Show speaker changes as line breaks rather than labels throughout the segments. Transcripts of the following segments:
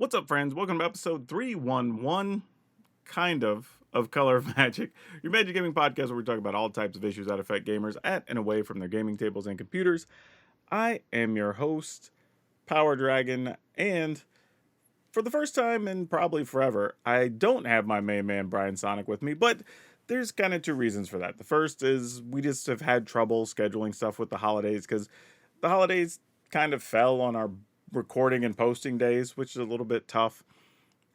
What's up, friends? Welcome to episode 311, of Color of Magic, your Magic Gaming podcast where we talk about all types of issues that affect gamers at and away from their gaming tables and computers. I am your host, PowrDragn, and for the first time in probably forever, I don't have my main man, Brian Sonic, with me, but there's kind of two reasons for that. The first is we just have had trouble scheduling stuff with the holidays because the holidays kind of fell on our recording and posting days, which is a little bit tough.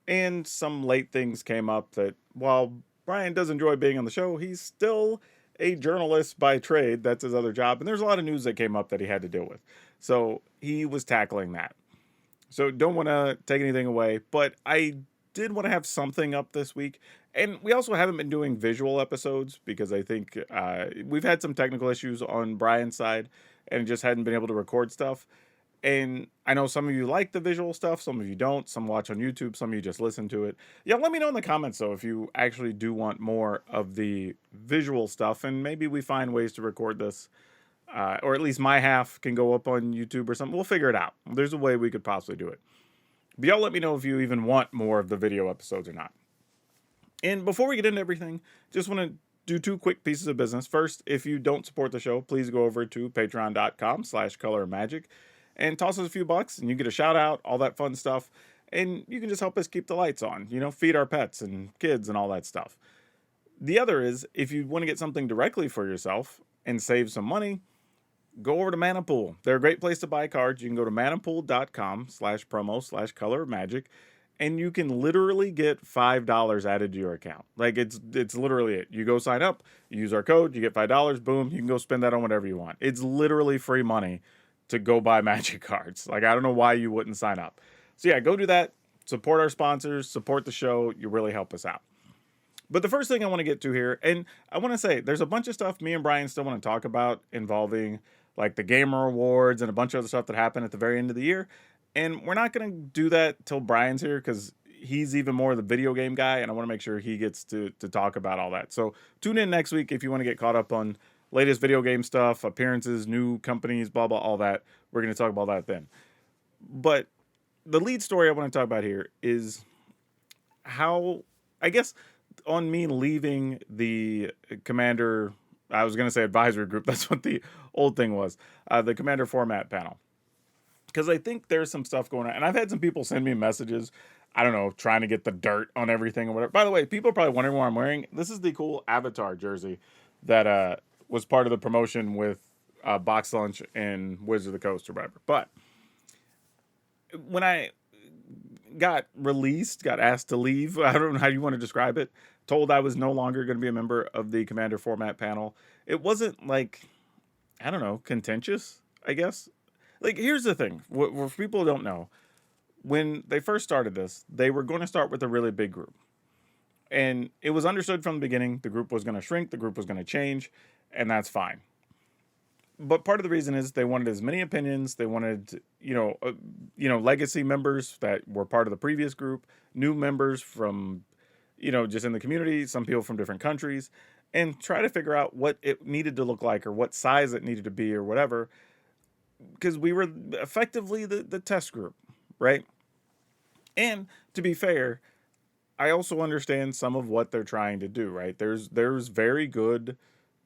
And some late things came up that while Brian does enjoy being on the show, he's still a journalist by trade. That's his other job. And there's a lot of news that came up that he had to deal with. So he was tackling that. So don't want to take anything away, but I did want to have something up this week. And we also haven't been doing visual episodes because I think we've had some technical issues on Brian's side and just hadn't been able to record stuff. And I know some of you like the visual stuff, some of you don't, some watch on YouTube, some of you just listen to it. Yeah, let me know in the comments though if you actually do want more of the visual stuff, and maybe we find ways to record this, or at least my half can go up on YouTube or something. We'll figure it out. There's a way we could possibly do it. But y'all let me know if you even want more of the video episodes or not. And before we get into everything, just want to do two quick pieces of business. First, if you don't support the show, please go over to patreon.com/colormagic and toss us a few bucks and you get a shout out, all that fun stuff. And you can just help us keep the lights on, feed our pets and kids and all that stuff. The other is if you want to get something directly for yourself and save some money, go over to Manapool. They're a great place to buy cards. You can go to manapool.com/promo/colormagic and you can literally get $5 added to your account. Like it's literally it. You go sign up, you use our code, you get $5, boom, you can go spend that on whatever you want. It's literally free money to go buy Magic cards. Like, I don't know why you wouldn't sign up. So yeah, go do that. Support our sponsors, support the show. You really help us out. But the first thing I want to get to here, and I want to say there's a bunch of stuff me and Brian still want to talk about involving like the Gamer Awards and a bunch of other stuff that happened at the very end of the year. And we're not going to do that till Brian's here because he's even more the video game guy, and I want to make sure he gets to talk about all that. So tune in next week if you want to get caught up on latest video game stuff, appearances, new companies, blah, blah, all that. We're going to talk about that then. But the lead story I want to talk about here is how, I guess, on me leaving the Commander, I was going to say advisory group. That's what the old thing was, the Commander format panel. Because I think there's some stuff going on. And I've had some people send me messages, I don't know, trying to get the dirt on everything or whatever. By the way, people are probably wondering what I'm wearing. This is the cool Avatar jersey that was part of the promotion with Box Lunch and Wizards of the Coast or whatever. But when I got asked to leave, I don't know how you want to describe it, told I was no longer going to be a member of the Commander format panel, it wasn't like, I don't know, contentious, I guess. Like, here's the thing, what people don't know, when they first started this, they were going to start with a really big group. And it was understood from the beginning the group was going to shrink, the group was going to change, and that's fine. But part of the reason is they wanted as many opinions. They wanted, legacy members that were part of the previous group, new members from, just in the community, some people from different countries, and try to figure out what it needed to look like or what size it needed to be or whatever. Because we were effectively the test group, right? And to be fair, I also understand some of what they're trying to do, right? There's very good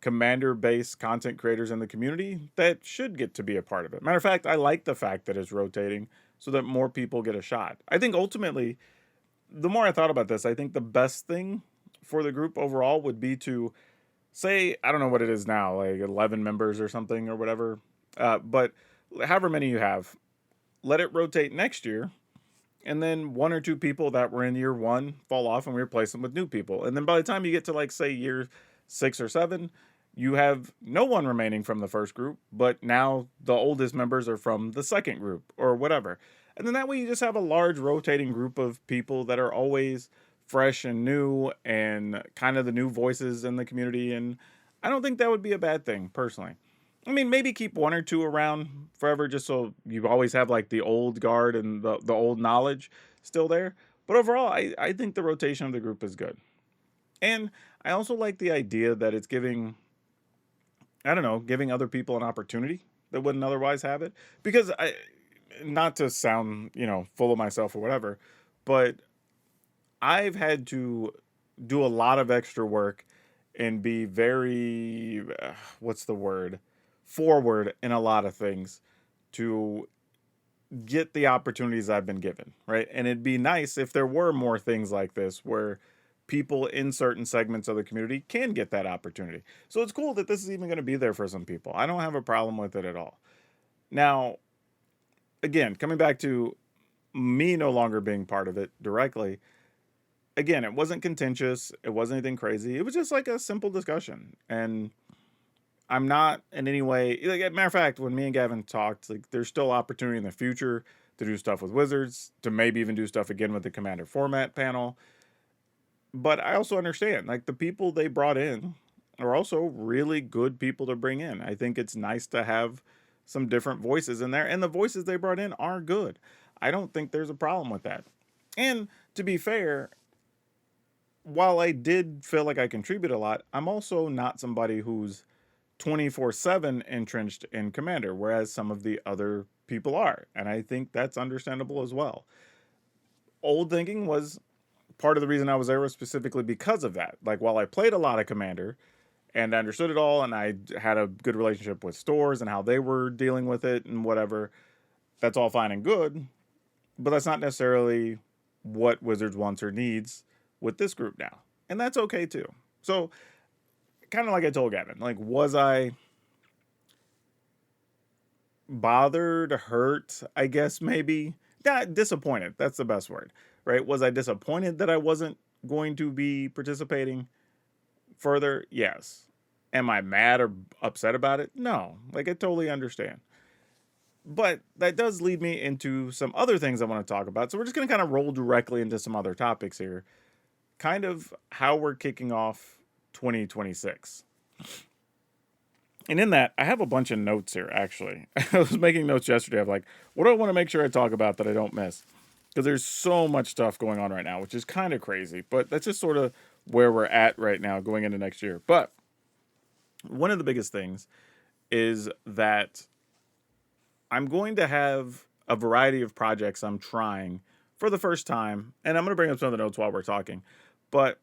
Commander-based content creators in the community that should get to be a part of it. Matter of fact, I like the fact that it's rotating so that more people get a shot. I think ultimately, the more I thought about this, I think the best thing for the group overall would be to say, I don't know what it is now, like 11 members or something or whatever, but however many you have, let it rotate next year. And then one or two people that were in year one fall off and we replace them with new people. And then by the time you get to like, say, year 6 or 7, you have no one remaining from the first group, but now the oldest members are from the second group or whatever. And then that way you just have a large rotating group of people that are always fresh and new and kind of the new voices in the community. And I don't think that would be a bad thing, personally. I mean, maybe keep one or two around forever just so you always have like the old guard and the old knowledge still there. But overall, I think the rotation of the group is good. And I also like the idea that it's giving other people an opportunity that wouldn't otherwise have it. Because not to sound, full of myself or whatever, but I've had to do a lot of extra work and be very, what's the word, forward in a lot of things to get the opportunities I've been given, right? And it'd be nice if there were more things like this where people in certain segments of the community can get that opportunity. So it's cool that this is even going to be there for some people. I don't have a problem with it at all. Now, again, coming back to me no longer being part of it directly, again, it wasn't contentious. It wasn't anything crazy. It was just like a simple discussion. And I'm not in any way, like, matter of fact, when me and Gavin talked, like, there's still opportunity in the future to do stuff with Wizards, to maybe even do stuff again with the Commander format panel. But I also understand, like, the people they brought in are also really good people to bring in. I think it's nice to have some different voices in there, and the voices they brought in are good. I don't think there's a problem with that. And to be fair, while I did feel like I contribute a lot, I'm also not somebody who's 24/7 entrenched in Commander, whereas some of the other people are. And I think that's understandable as well. Old thinking was part of the reason I was there was specifically because of that. Like, while I played a lot of Commander and I understood it all, and I had a good relationship with stores and how they were dealing with it and whatever, that's all fine and good. But that's not necessarily what Wizards wants or needs with this group now. And that's okay too. So, kind of like I told Gavin, like, was I bothered, hurt, I guess maybe? Yeah, disappointed. That's the best word, right? Was I disappointed that I wasn't going to be participating further? Yes. Am I mad or upset about it? No. Like, I totally understand. But that does lead me into some other things I want to talk about. So we're just going to kind of roll directly into some other topics here. Kind of how we're kicking off 2026. And in that, I have a bunch of notes here, actually. I was making notes yesterday of like, what do I want to make sure I talk about that I don't miss? Because there's so much stuff going on right now, which is kind of crazy. But that's just sort of where we're at right now going into next year. But one of the biggest things is that I'm going to have a variety of projects I'm trying for the first time. And I'm going to bring up some of the notes while we're talking. But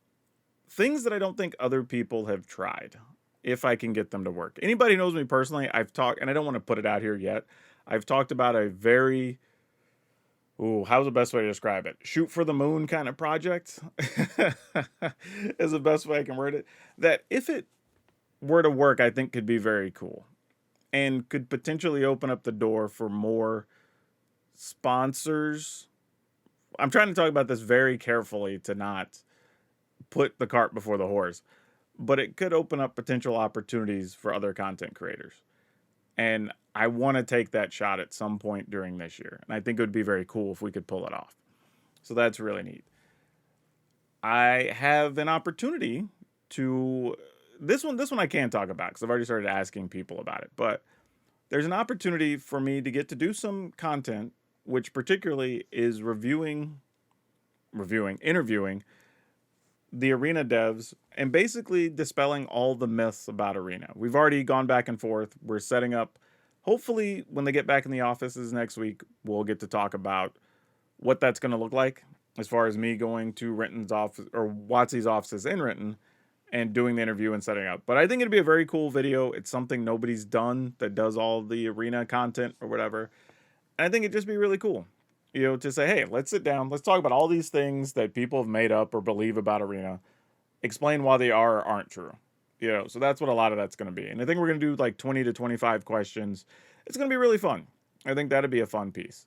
things that I don't think other people have tried, if I can get them to work. Anybody who knows me personally, I've talked, and I don't want to put it out here yet. I've talked about a very, how's the best way to describe it? Shoot for the moon kind of project is the best way I can word it. That if it were to work, I think could be very cool and could potentially open up the door for more sponsors. I'm trying to talk about this very carefully to not put the cart before the horse, but it could open up potential opportunities for other content creators. And I want to take that shot at some point during this year. And I think it would be very cool if we could pull it off. So that's really neat. I have an opportunity to this one I can't talk about because I've already started asking people about it, but there's an opportunity for me to get to do some content, which particularly is interviewing the arena devs and basically dispelling all the myths about arena. We've already gone back and forth. We're setting up, hopefully when they get back in the offices next week, we'll get to talk about what that's going to look like as far as me going to Renton's office or Watsy's offices in Renton and doing the interview and setting up. But I think it'd be a very cool video. It's something nobody's done that does all the arena content or whatever. And I think it'd just be really cool, to say, hey, let's sit down. Let's talk about all these things that people have made up or believe about arena. Explain why they are or aren't true. So that's what a lot of that's going to be. And I think we're going to do like 20 to 25 questions. It's going to be really fun. I think that'd be a fun piece.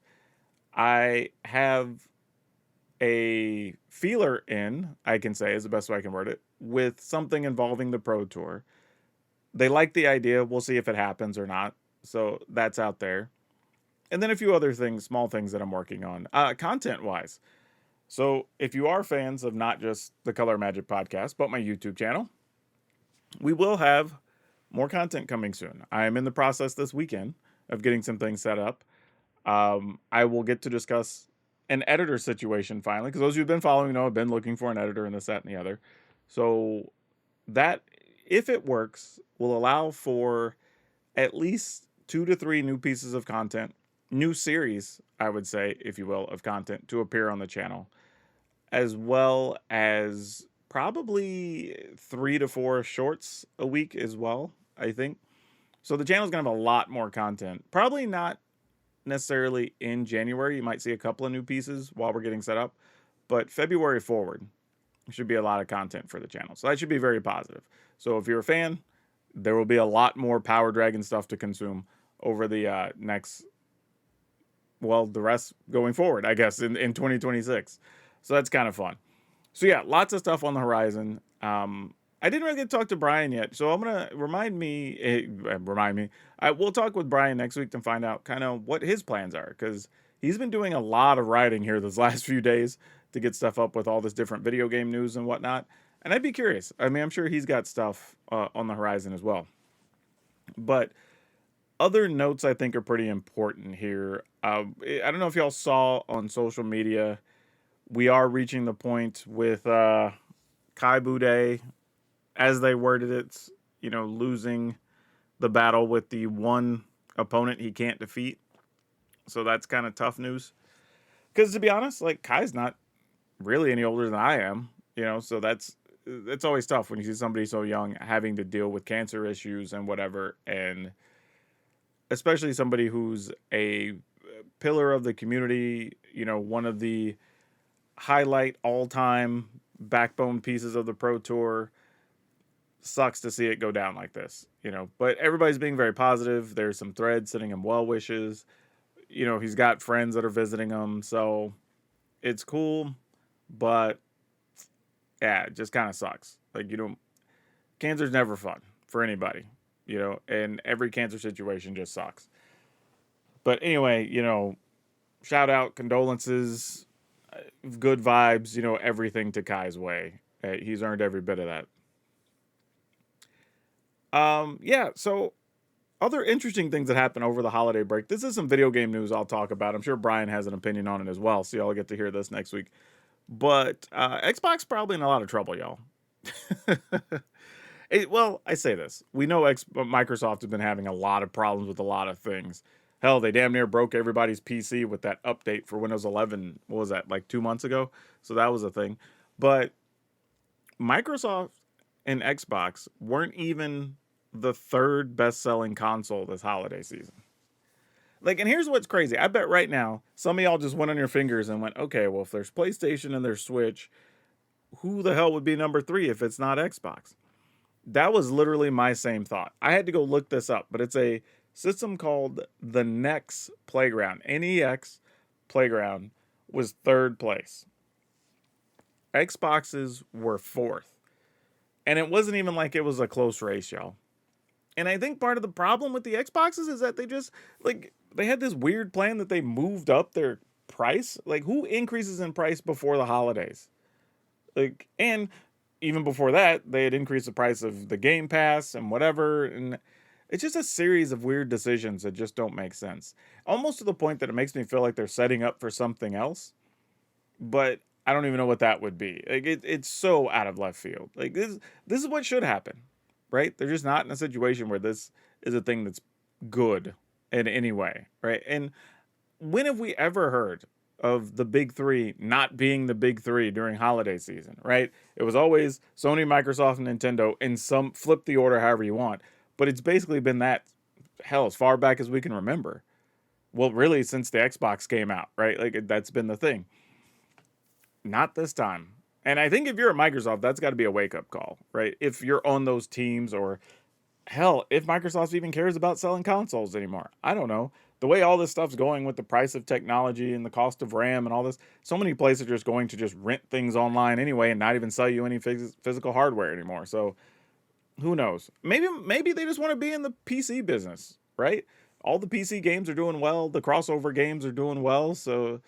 I have a feeler in, I can say, is the best way I can word it, with something involving the Pro Tour. They like the idea. We'll see if it happens or not. So that's out there. And then a few other things, small things that I'm working on, content-wise. So if you are fans of not just the Color Magic podcast, but my YouTube channel, we will have more content coming soon. I am in the process this weekend of getting some things set up. I will get to discuss an editor situation finally, because those who've been following know I've been looking for an editor in this, that, and the other. So that, if it works, will allow for at least 2 to 3 new pieces of content new series, I would say, if you will, of content to appear on the channel, as well as probably 3 to 4 shorts a week as well, I think. So the channel's going to have a lot more content. Probably not necessarily in January. You might see a couple of new pieces while we're getting set up, but February forward should be a lot of content for the channel. So that should be very positive. So if you're a fan, there will be a lot more PowrDragn stuff to consume over the next, well, the rest going forward, I guess, in 2026. So that's kind of fun. So yeah, lots of stuff on the horizon. I didn't really get to talk to Brian yet, so I'm gonna remind me. We'll talk with Brian next week to find out kind of what his plans are, because he's been doing a lot of writing here this last few days to get stuff up with all this different video game news and whatnot. And I'd be curious. I mean, I'm sure he's got stuff on the horizon as well. But other notes I think are pretty important here. I don't know if y'all saw on social media, we are reaching the point with Kai Bude, as they worded it, losing the battle with the one opponent he can't defeat. So that's kind of tough news. Because to be honest, like, Kai's not really any older than I am, so that's always tough when you see somebody so young having to deal with cancer issues and whatever, and especially somebody who's a pillar of the community, one of the highlight all-time backbone pieces of the Pro Tour. Sucks to see it go down like this, but everybody's being very positive. There's some threads sending him well wishes. He's got friends that are visiting him, so it's cool, but yeah, it just kind of sucks. Like, cancer's never fun for anybody, and every cancer situation just sucks. But anyway, shout out, condolences, good vibes, everything to Kai's way. He's earned every bit of that. Yeah, so other interesting things that happened over the holiday break. This is some video game news I'll talk about. I'm sure Brian has an opinion on it as well, so y'all get to hear this next week. But Xbox probably in a lot of trouble, y'all. Well, I say this. We know Microsoft has been having a lot of problems with a lot of things. Hell, they damn near broke everybody's PC with that update for Windows 11. What was that, like 2 months ago? So that was a thing. But Microsoft and Xbox weren't even the third best-selling console this holiday season. Like, and here's what's crazy. I bet right now, some of y'all just went on your fingers and went, okay, well, if there's PlayStation and there's Switch, who the hell would be number 3 if it's not Xbox? That was literally my same thought. I had to go look this up, but it's a system called the NEX Playground. NEX Playground was 3rd place. Xboxes were 4th. And it wasn't even like it was a close race, y'all. And I think part of the problem with the Xboxes is that they just, like, they had this weird plan that they moved up their price. Like, who increases in price before the holidays? Like, and even before that, they had increased the price of the Game Pass and whatever. And it's just a series of weird decisions that just don't make sense. Almost to the point that it makes me feel like they're setting up for something else. But I don't even know what that would be. Like, it's so out of left field. Like, this is what should happen, right? They're just not in a situation where this is a thing that's good in any way, right? And when have we ever heard of the big 3 not being the big 3 during holiday season, right? It was always Sony, Microsoft, and Nintendo, and some flip the order however you want. But it's basically been that, hell, as far back as we can remember. Well, really, since the Xbox came out, right? Like, that's been the thing. Not this time. And I think if you're at Microsoft, that's got to be a wake-up call, right? If you're on those teams, or hell, if Microsoft even cares about selling consoles anymore. I don't know. The way all this stuff's going with the price of technology and the cost of RAM and all this, so many places are just going to just rent things online anyway and not even sell you any physical hardware anymore. So who knows? Maybe they just want to be in the PC business, right? All the PC games are doing well. The crossover games are doing well. So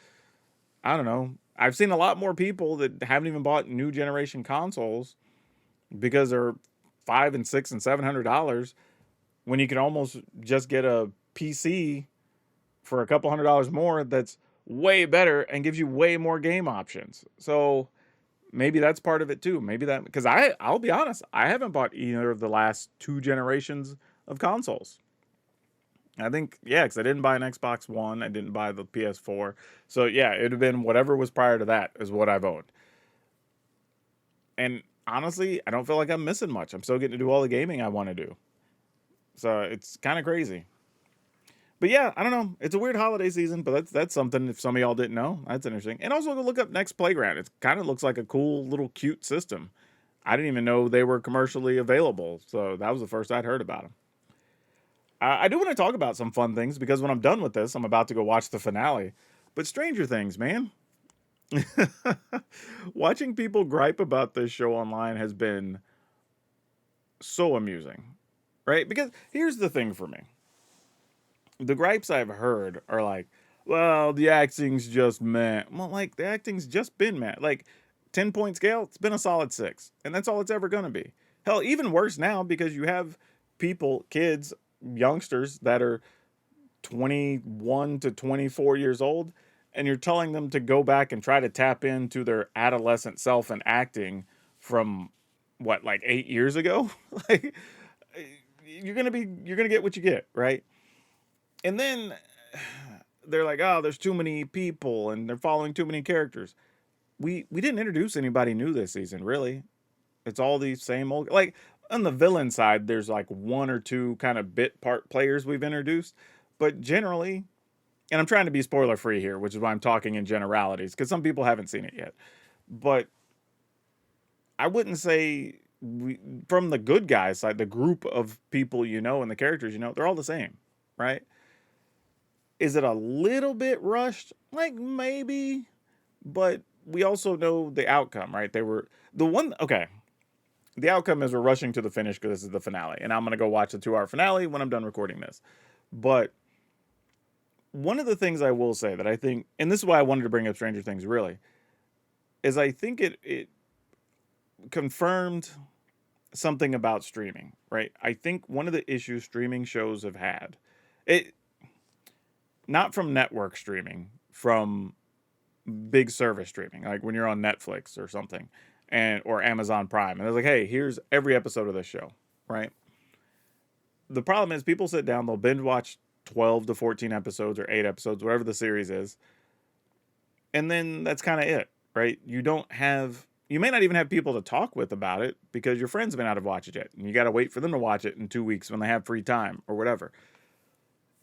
I don't know. I've seen a lot more people that haven't even bought new generation consoles because they're $500 and $600 and $700 when you can almost just get a PC for a couple $100 more that's way better and gives you way more game options. So maybe that's part of it too. Maybe that, because I'll be honest, I haven't bought either of the last 2 generations of consoles. I think, yeah, because I didn't buy an Xbox One, I didn't buy the PS4, so yeah, it'd have been whatever was prior to that is what I've owned. And honestly, I don't feel like I'm missing much. I'm still getting to do all the gaming I want to do, so it's kind of crazy. But yeah, I don't know. It's a weird holiday season, but that's something. If some of y'all didn't know, that's interesting. And also go look up Next Playground. It kind of looks like a cool little cute system. I didn't even know they were commercially available, so that was the first I'd heard about them. I do want to talk about some fun things because when I'm done with this, I'm about to go watch the finale. But Stranger Things, man. Watching people gripe about this show online has been so amusing, right? Because here's the thing for me, the gripes I've heard are like, well, the acting's just meh. Well, like, the acting's just been meh. Like, 10-point scale, it's been a solid 6. And that's all it's ever going to be. Hell, even worse now because you have people, kids, youngsters that are 21 to 24 years old, and you're telling them to go back and try to tap into their adolescent self and acting from what, like 8 years ago? Like, you're gonna get what you get, right? And then they're like, oh, there's too many people and they're following too many characters. We didn't introduce anybody new this season, really. It's all these same old, like, on the villain side, there's like one or two kind of bit part players we've introduced, but generally, and I'm trying to be spoiler free here, which is why I'm talking in generalities because some people haven't seen it yet. But I wouldn't say from the good guys side, the group of people you know and the characters you know, they're all the same, right? Is it a little bit rushed? Like, maybe, but we also know the outcome, right? They were the one. Okay, the outcome is we're rushing to the finish because this is the finale, and I'm gonna go watch the 2 hour finale when I'm done recording this. But one of the things I will say that I think, and this is why I wanted to bring up Stranger Things, really, is I think it confirmed something about streaming, right? I think one of the issues streaming shows have had, it not from network streaming, from big service streaming, like when you're on Netflix or something, and or Amazon Prime, and they're like, hey, here's every episode of this show, right? The problem is people sit down, they'll binge watch 12 to 14 episodes or 8 episodes, whatever the series is, and then that's kind of it, right? You may not even have people to talk with about it because your friends may not have watched it yet, and you got to wait for them to watch it in 2 weeks when they have free time or whatever.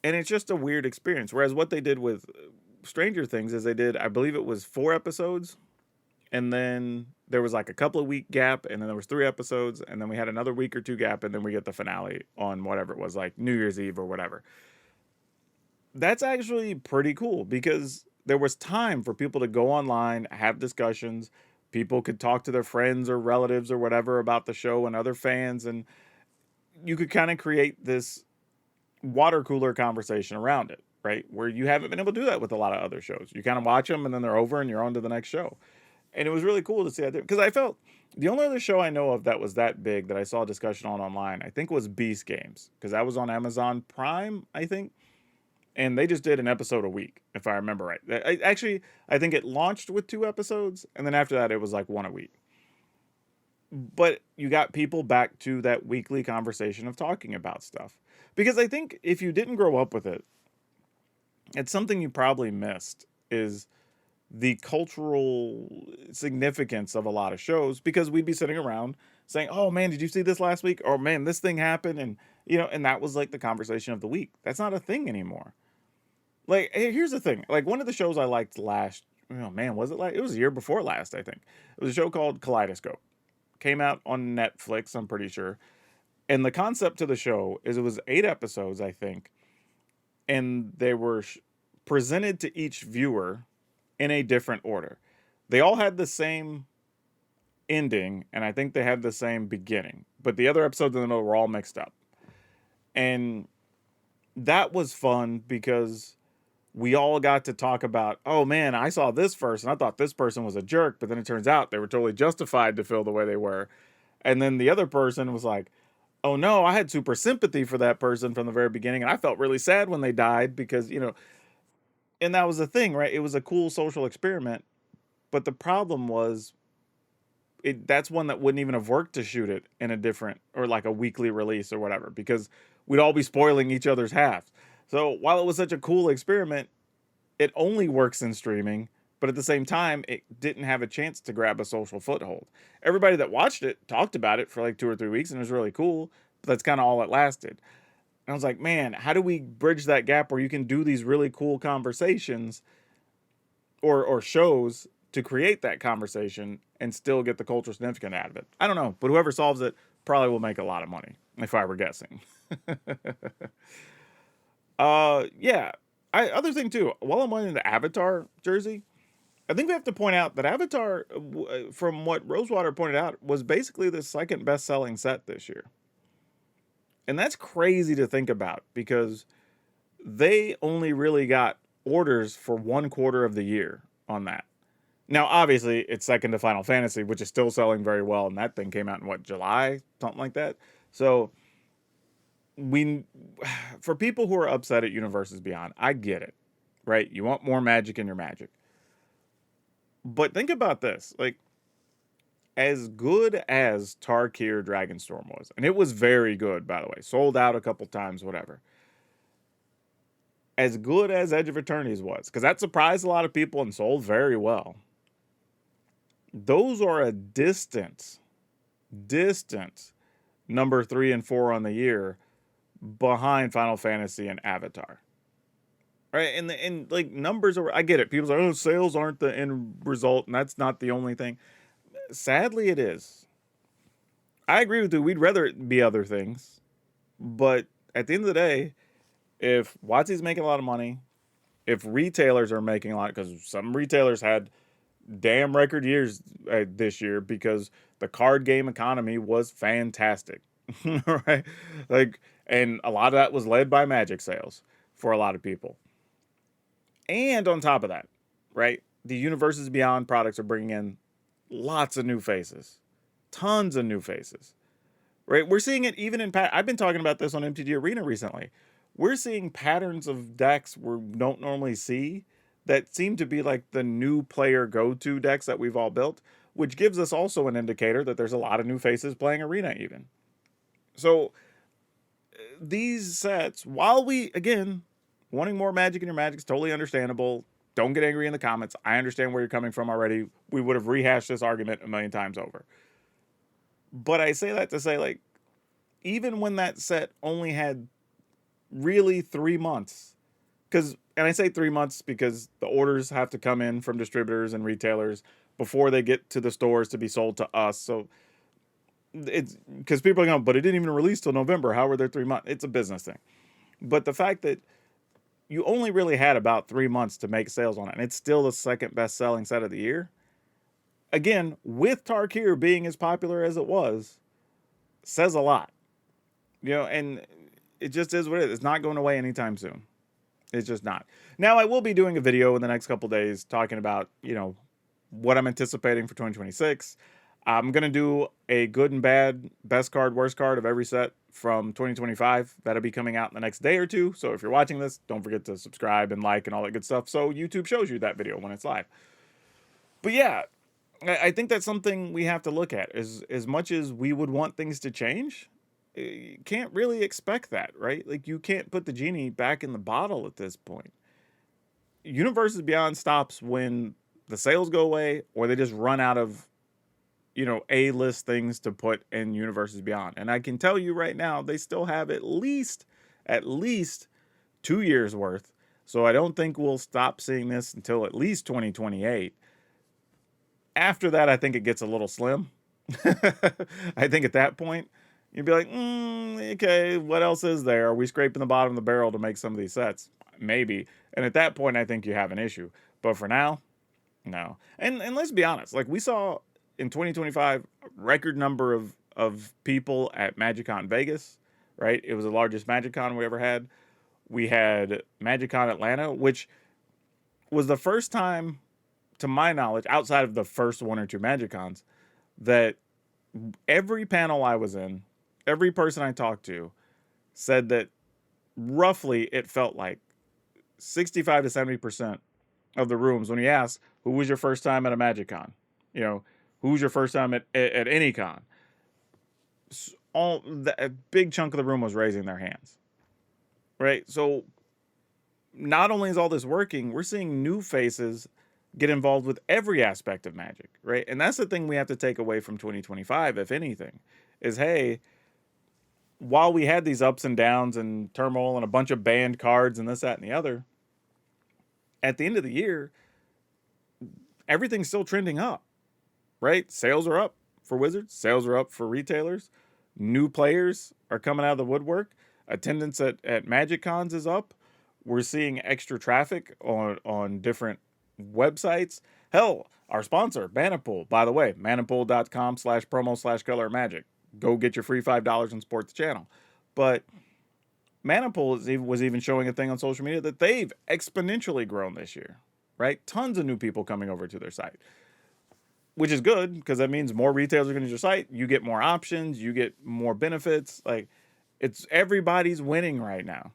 And it's just a weird experience. Whereas what they did with Stranger Things is they did, I believe it was 4 episodes, and then there was like a couple of week gap, and then there was 3 episodes, and then we had another week or two gap, and then we get the finale on whatever it was, like New Year's Eve or whatever. That's actually pretty cool because there was time for people to go online, have discussions. People could talk to their friends or relatives or whatever about the show and other fans, and you could kind of create this water cooler conversation around it, right? Where you haven't been able to do that with a lot of other shows. You kind of watch them and then they're over and you're on to the next show. And it was really cool to see that because I felt the only other show I know of that was that big that I saw a discussion on online, I think was Beast Games because that was on Amazon Prime, I think. And they just did an episode a week, if I remember right. I think it launched with 2 episodes, and then after that, it was like one a week. But you got people back to that weekly conversation of talking about stuff. Because I think if you didn't grow up with it, it's something you probably missed is the cultural significance of a lot of shows because we'd be sitting around saying, "Oh man, did you see this last week?" Or "Man, this thing happened," and and that was like the conversation of the week. That's not a thing anymore. Like, here's the thing. Like one of the shows I liked last, oh man, was it like it was a year before last, I think. It was a show called Kaleidoscope. Came out on Netflix, I'm pretty sure. And the concept to the show is it was 8 episodes, I think, and they were presented to each viewer in a different order. They all had the same ending, and I think they had the same beginning, but the other episodes in the middle were all mixed up. And that was fun because we all got to talk about, oh man, I saw this first and I thought this person was a jerk, but then it turns out they were totally justified to feel the way they were. And then the other person was like, oh no, I had super sympathy for that person from the very beginning. And I felt really sad when they died because, and that was the thing, right? It was a cool social experiment. But the problem was that's one that wouldn't even have worked to shoot it in a different or like a weekly release or whatever, because we'd all be spoiling each other's halves. So while it was such a cool experiment, it only works in streaming, but at the same time, it didn't have a chance to grab a social foothold. Everybody that watched it talked about it for like 2 or 3 weeks, and it was really cool, but that's kind of all it lasted. And I was like, man, how do we bridge that gap where you can do these really cool conversations or shows to create that conversation and still get the cultural significance out of it? I don't know, but whoever solves it probably will make a lot of money, if I were guessing. Yeah. Other thing too, while I'm wearing the Avatar jersey, I think we have to point out that Avatar, from what Rosewater pointed out, was basically the second best-selling set this year. And that's crazy to think about because they only really got orders for 1/4 of the year on that. Now, obviously, it's second to Final Fantasy, which is still selling very well, and that thing came out in what, July, something like that. So we, for people who are upset at Universes Beyond, I get it, right? You want more magic in your magic, but think about this: like, as good as Tarkir Dragonstorm was, and it was very good, by the way, sold out a couple times, whatever. As good as Edge of Eternities was, because that surprised a lot of people and sold very well. Those are a distant number 3 and 4 on the year behind Final Fantasy and Avatar. Right? And like numbers are, I get it. People say, oh, sales aren't the end result, and that's not the only thing. Sadly, it is. I agree with you. We'd rather it be other things. But at the end of the day, if WotC's making a lot of money, if retailers are making a lot, because some retailers had damn record years this year because the card game economy was fantastic, right? Like, and a lot of that was led by Magic sales for a lot of people. And on top of that, right, the Universes Beyond products are bringing in lots of new faces, tons of new faces, right? We're seeing it even in I've been talking about this on MTG Arena recently. We're seeing patterns of decks we don't normally see that seem to be like the new player go-to decks that we've all built, which gives us also an indicator that there's a lot of new faces playing Arena even. So these sets, while we, again, wanting more magic in your magic is totally understandable. Don't get angry in the comments. I understand where you're coming from already. We would have rehashed this argument a million times over. But I say that to say, like, even when that set only had really 3 months, because, and I say 3 months because the orders have to come in from distributors and retailers before they get to the stores to be sold to us. So it's because people are going, but it didn't even release till November. How were there 3 months? It's a business thing. But the fact that you only really had about 3 months to make sales on it, and it's still the second best selling set of the year. Again, with Tarkir being as popular as it was, says a lot. You know, and it just is what it is. It's not going away anytime soon. It's just not. Now, I will be doing a video in the next couple days talking about, you know, what I'm anticipating for 2026. I'm going to do a good and bad, best card, worst card of every set from 2025. That'll be coming out in the next day or two. So if you're watching this, don't forget to subscribe and like and all that good stuff so YouTube shows you that video when it's live. But yeah, I think that's something we have to look at. As much as we would want things to change, you can't really expect that, right? Like, you can't put the genie back in the bottle at this point. Universes Beyond stops when the sales go away or they just run out of, you know, A-list things to put in Universes Beyond. And I can tell you right now, they still have at least 2 years worth. So I don't think we'll stop seeing this until at least 2028. After that, I think it gets a little slim. I think at that point, you'd be like, okay, what else is there? Are we scraping the bottom of the barrel to make some of these sets? Maybe. And at that point, I think you have an issue. But for now, no. And let's be honest, like, we saw in 2025 record number of people at MagicCon Vegas, right? It was the largest MagicCon we ever had. We had MagicCon Atlanta, which was the first time, to my knowledge, outside of the first 1 or 2 MagicCons, that every panel I was in, every person I talked to said that roughly it felt like 65 to 70% of the rooms, when you ask who was your first time at a MagicCon, you know, who's your first time at any con, a big chunk of the room was raising their hands, right? So not only is all this working, we're seeing new faces get involved with every aspect of Magic, right? And that's the thing we have to take away from 2025, if anything, is hey, while we had these ups and downs and turmoil and a bunch of banned cards and this, that, and the other, at the end of the year, everything's still trending up, right? Sales are up for Wizards, sales are up for retailers, new players are coming out of the woodwork, attendance at Magic Cons is up. We're seeing extra traffic on different websites. Hell, our sponsor, Manapool, by the way, manapool.com/promo/color magic. Go get your free $5 and support the channel. But Manapool was even showing a thing on social media that they've exponentially grown this year, right? Tons of new people coming over to their site, which is good because that means more retailers are going to use your site. You get more options, you get more benefits. Like, it's everybody's winning right now.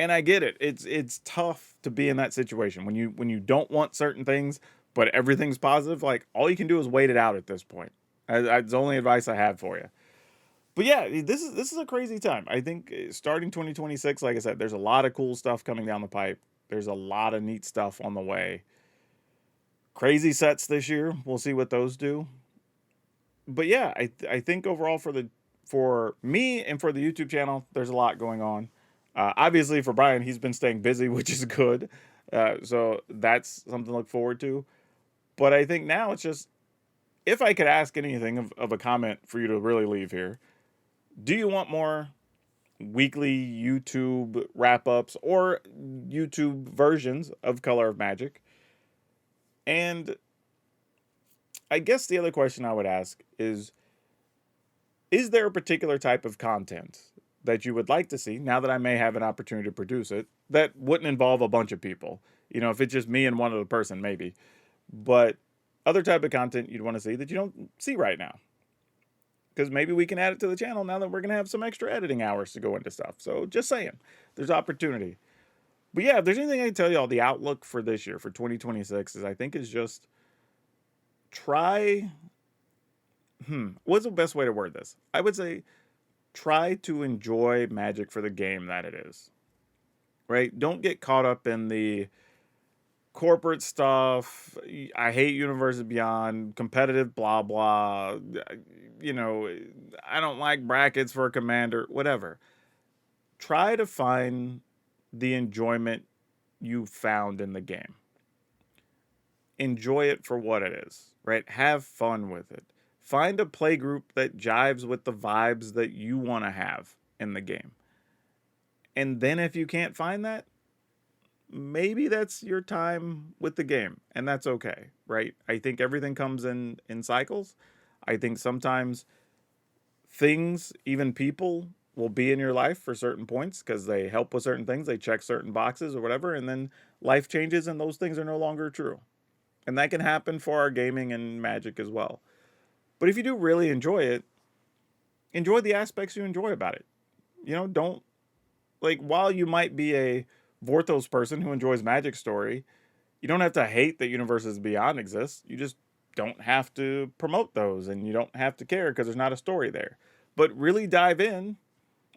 And I get it. It's tough to be in that situation when you don't want certain things, but everything's positive. Like, all you can do is wait it out at this point. That's the only advice I have for you. But yeah, this is a crazy time. I think starting 2026, like I said, there's a lot of cool stuff coming down the pipe. There's a lot of neat stuff on the way. Crazy sets this year. We'll see what those do. But yeah, I think overall for me and for the YouTube channel, there's a lot going on. Obviously for Brian, he's been staying busy, which is good. So that's something to look forward to. But I think now it's just, if I could ask anything of a comment for you to really leave here, do you want more weekly YouTube wrap-ups or YouTube versions of Color of Magic? And I guess the other question I would ask is there a particular type of content that you would like to see, now that I may have an opportunity to produce it, that wouldn't involve a bunch of people? You know, if it's just me and one other person, maybe. But other type of content you'd want to see that you don't see right now. Because maybe we can add it to the channel now that we're going to have some extra editing hours to go into stuff. So just saying, there's opportunity. But yeah, if there's anything I can tell y'all, the outlook for this year, for 2026, is I think is just try, what's the best way to word this? I would say try to enjoy Magic for the game that it is, right? Don't get caught up in the corporate stuff. I hate Universes Beyond, competitive, blah, blah. You know, I don't like brackets for a commander, whatever. Try to find the enjoyment you found in the game. Enjoy it for what it is, right? Have fun with it. Find a play group that jives with the vibes that you want to have in the game. And then if you can't find that, maybe that's your time with the game, and that's okay, right? I think everything comes in cycles. I think sometimes things, even people, will be in your life for certain points because they help with certain things, they check certain boxes or whatever, and then life changes and those things are no longer true. And that can happen for our gaming and Magic as well. But if you do really enjoy it, enjoy the aspects you enjoy about it. You know, don't, like, while you might be a Vorthos person who enjoys Magic Story, you don't have to hate that Universes Beyond exists. You just don't have to promote those, and you don't have to care because there's not a story there. But really dive in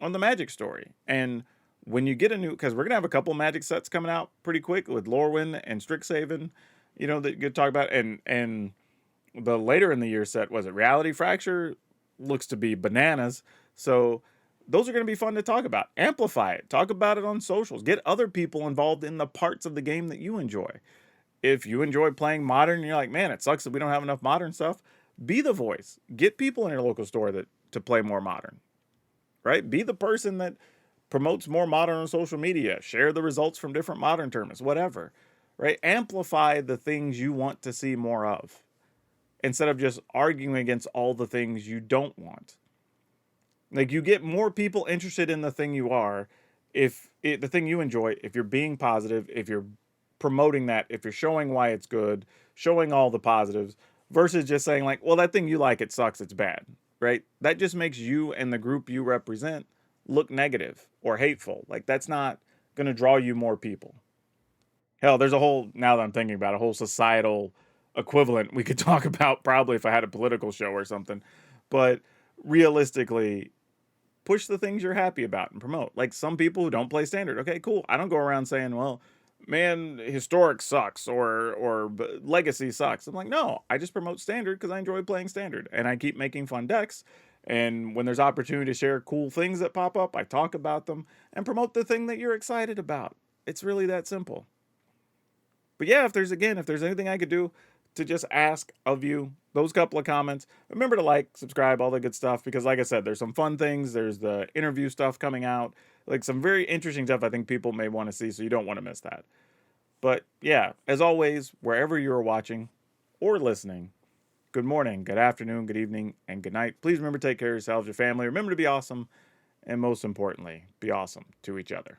on the Magic Story. And when you get a new, because we're going to have a couple Magic sets coming out pretty quick with Lorwyn and Strixhaven, you know, that you could talk about. And the later in the year set, was it Reality Fracture? Looks to be bananas. So those are going to be fun to talk about. Amplify it. Talk about it on socials. Get other people involved in the parts of the game that you enjoy. If you enjoy playing Modern and you're like, man, it sucks that we don't have enough Modern stuff, be the voice. Get people in your local store to play more Modern, right? Be the person that promotes more Modern on social media. Share the results from different Modern tournaments, whatever, right? Amplify the things you want to see more of, instead of just arguing against all the things you don't want. Like, you get more people interested in the thing you are, the thing you enjoy, if you're being positive, if you're promoting that, if you're showing why it's good, showing all the positives, versus just saying like, well, that thing you like, it sucks, it's bad, right? That just makes you and the group you represent look negative or hateful. Like, that's not going to draw you more people. Hell, there's a whole, now that I'm thinking about it, a whole societal equivalent we could talk about probably if I had a political show or something. But realistically, push the things you're happy about and promote. Like some people who don't play standard. Okay, cool. I don't go around saying, well, man, historic sucks or legacy sucks. I'm like, no, I just promote standard because I enjoy playing standard and I keep making fun decks. And when there's opportunity to share cool things that pop up, I talk about them and promote the thing that you're excited about. It's really that simple. But yeah, if there's anything I could do to just ask of you, those couple of comments, remember to like, subscribe, all the good stuff. Because like I said, there's some fun things. There's the interview stuff coming out, like some very interesting stuff I think people may want to see. So you don't want to miss that. But yeah, as always, wherever you're watching or listening, good morning, good afternoon, good evening, and good night. Please remember to take care of yourselves, your family. Remember to be awesome. And most importantly, be awesome to each other.